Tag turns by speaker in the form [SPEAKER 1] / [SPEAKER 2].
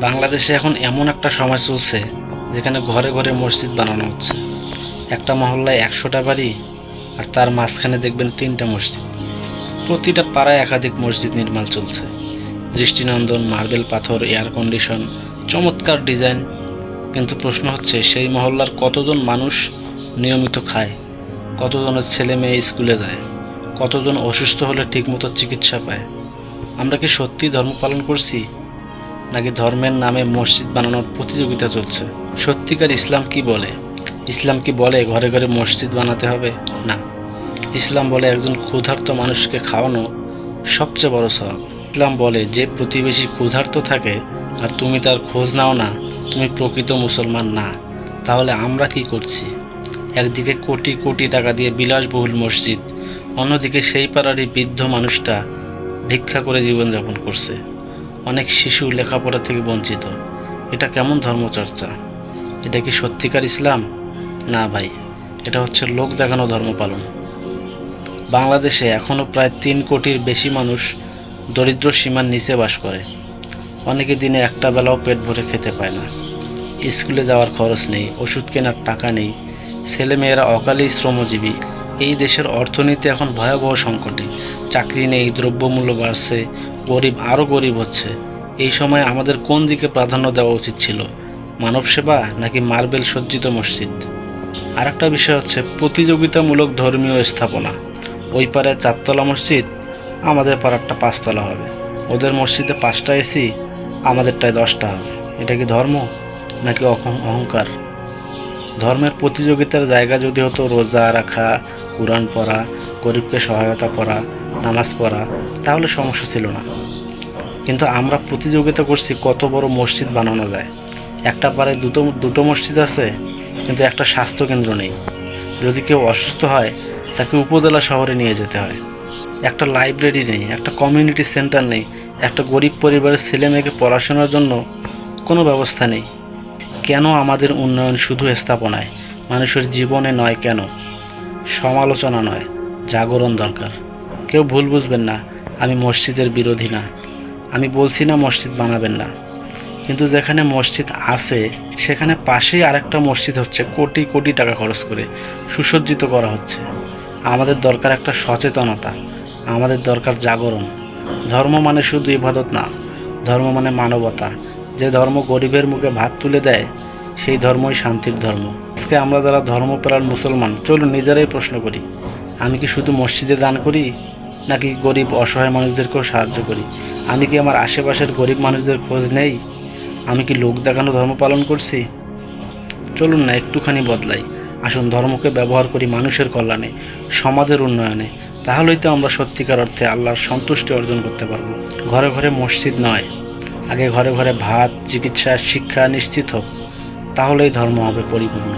[SPEAKER 1] বাংলাদেশে এখন এমন একটা সময় চলছে যেখানে ঘরে ঘরে মসজিদ বানানো হচ্ছে। একটা মহল্লায় ১০০টা বাড়ি, আর তার মাঝখানে দেখবেন ৩টা মসজিদ। প্রতিটা পাড়ায় একাধিক মসজিদ নির্মাণ চলছে। দৃষ্টিনন্দন মার্বেল পাথর, এয়ার কন্ডিশন, চমৎকার ডিজাইন। কিন্তু প্রশ্ন হচ্ছে, সেই মহল্লার কতজন মানুষ নিয়মিত খায়, কতজনের ছেলে মেয়ে স্কুলে যায়, কতজন অসুস্থ হলে ঠিকমতো চিকিৎসা পায়? আমরা কি সত্যি ধর্ম পালন করছি, নাকি ধর্মের নামে মসজিদ বানানোর প্রতিযোগিতা চলছে? সত্যিকার ইসলাম কি বলে? ইসলাম কি বলে ঘরে ঘরে মসজিদ বানাতে হবে? না, ইসলাম বলে একজন ক্ষুধার্ত মানুষকে খাওয়ানো সবচেয়ে বড় সওয়াব। ইসলাম বলে, যে প্রতিবেশী ক্ষুধার্ত থাকে আর তুমি তার খোঁজ নাও না, তুমি প্রকৃত মুসলমান না। তাহলে আমরা কি করছি? একদিকে কোটি কোটি টাকা দিয়ে বিলাসবহুল মসজিদ, অন্যদিকে সেই পাড়ারই বৃদ্ধ মানুষটা ভিক্ষা করে জীবনযাপন করছে। অনেক শিশু লেখাপড়া থেকে বঞ্চিত। এটা কেমন ধর্মচর্চা? এটা কি সত্যিকার ইসলাম? না ভাই, এটা হচ্ছে লোক দেখানো ধর্ম পালন। বাংলাদেশে এখনও প্রায় ৩ কোটির বেশি মানুষ দরিদ্র সীমার নিচে বাস করে। অনেকে দিনে একটা বেলাও পেট ভরে খেতে পায় না। স্কুলে যাওয়ার খরচ নেই, ওষুধ কেনার টাকা নেই, ছেলেমেয়েরা অকালেই শ্রমজীবী। এই দেশের অর্থনীতি এখন ভয়াবহ সংকটে। চাকরি নেই, দ্রব্যমূল্য বাড়ছে, গরিব আরও গরিব হচ্ছে। এই সময় আমাদের কোন দিকে প্রাধান্য দেওয়া উচিত ছিল? মানব সেবা নাকি মার্বেল সজ্জিত মসজিদ? আরেকটা বিষয় হচ্ছে প্রতিযোগিতামূলক ধর্মীয় স্থাপনা। ওই পাড়ায় ৪তলা মসজিদ, আমাদের পাড়ারটা ৫তলা হবে। ওদের মসজিদে ৫টা এসি, আমাদেরটায় 10টা হবে। এটা কি ধর্ম, নাকি অহংকার? ধর্মের প্রতিযোগিতার জায়গা যদি হতো রোজা রাখা, কোরআন পড়া, গরিবকে সহায়তা করা, নামাজ পড়া, তাহলে সমস্যা ছিল না। কিন্তু আমরা প্রতিযোগিতা করছি কত বড় মসজিদ বানানো যায়। একটা পাড়ায় দুটো মসজিদ আছে, কিন্তু একটা স্বাস্থ্যকেন্দ্র নেই। যদি কেউ অসুস্থ হয়, তাকে উপজেলা শহরে নিয়ে যেতে হয়। একটা লাইব্রেরি নেই, একটা কমিউনিটি সেন্টার নেই, একটা গরিব পরিবারের ছেলে মেয়েকে পড়াশোনার জন্য কোনো ব্যবস্থা নেই। কেন আমাদের উন্নয়ন শুধু স্থাপনায়, মানুষের জীবনে নয়? কেন? সমালোচনা নয়, জাগরণ দরকার। কেউ ভুল বুঝবেন না, আমি মসজিদের বিরোধী না। আমি বলছি না মসজিদ বানাবেন না, কিন্তু যেখানে মসজিদ আছে সেখানে পাশেই আরেকটা মসজিদ হচ্ছে কোটি কোটি টাকা খরচ করে সুসজ্জিত করা হচ্ছে। আমাদের দরকার একটা সচেতনতা, আমাদের দরকার জাগরণ। ধর্ম মানে শুধু ইবাদত না, ধর্ম মানে মানবতা। যে ধর্ম গরিবের মুখে ভাত তুলে দেয়, সেই ধর্মই শান্তির ধর্ম। আজকে আমরা যারা ধর্মপ্রাণ মুসলমান, চলুন নিজেরাই প্রশ্ন করি, আমি কি শুধু মসজিদে দান করি, নাকি গরিব অসহায় মানুষদেরকেও সাহায্য করি? আমি কি আমার আশেপাশের গরিব মানুষদের খোঁজ নেই? আমি কি লোক দেখানো ধর্ম পালন করছি? চলুন না একটুখানি বদলাই। আসুন ধর্মকে ব্যবহার করি মানুষের কল্যাণে, সমাজের উন্নয়নে। তাহলেই তো আমরা সত্যিকার অর্থে আল্লাহর সন্তুষ্টি অর্জন করতে পারবো। ঘরে ঘরে মসজিদ নয়, আগে ঘরে ঘরে ভাত, চিকিৎসা, শিক্ষা নিশ্চিত হোক, তাহলেই ধর্ম হবে পরিপূর্ণ।